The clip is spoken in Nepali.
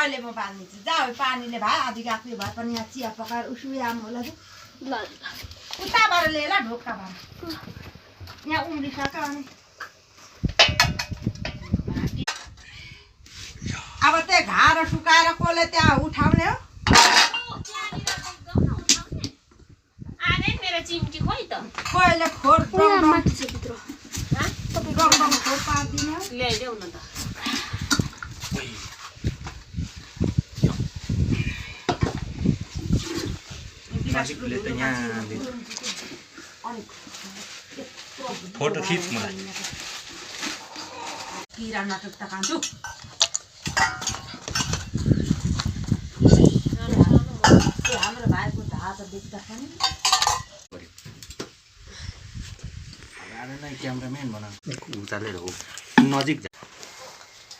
अहिले म बाल्दिन्छु जाऊ पानीले भए आधी गाक्यो भए पनि यहाँ चिया पकाएर उसुयाम होला ल उताबाट लिएर ढोकाबाट यहाँ उम्रिसक्यो अनि अब त्यो घाँरो सुकाएर कसले त्यहाँ उठाउने हो चिम्टी खोइ त कहिले खोर माथि छ भित्र गङ खोर पार्दिने ल्याइदेऊ न त फोटो खिच मलाई किरा नाटक त खान्छु हाम्रो भाइको हात देख्दा पनि क्यामेराम्यान बनाऊ उचालेर हो नजिक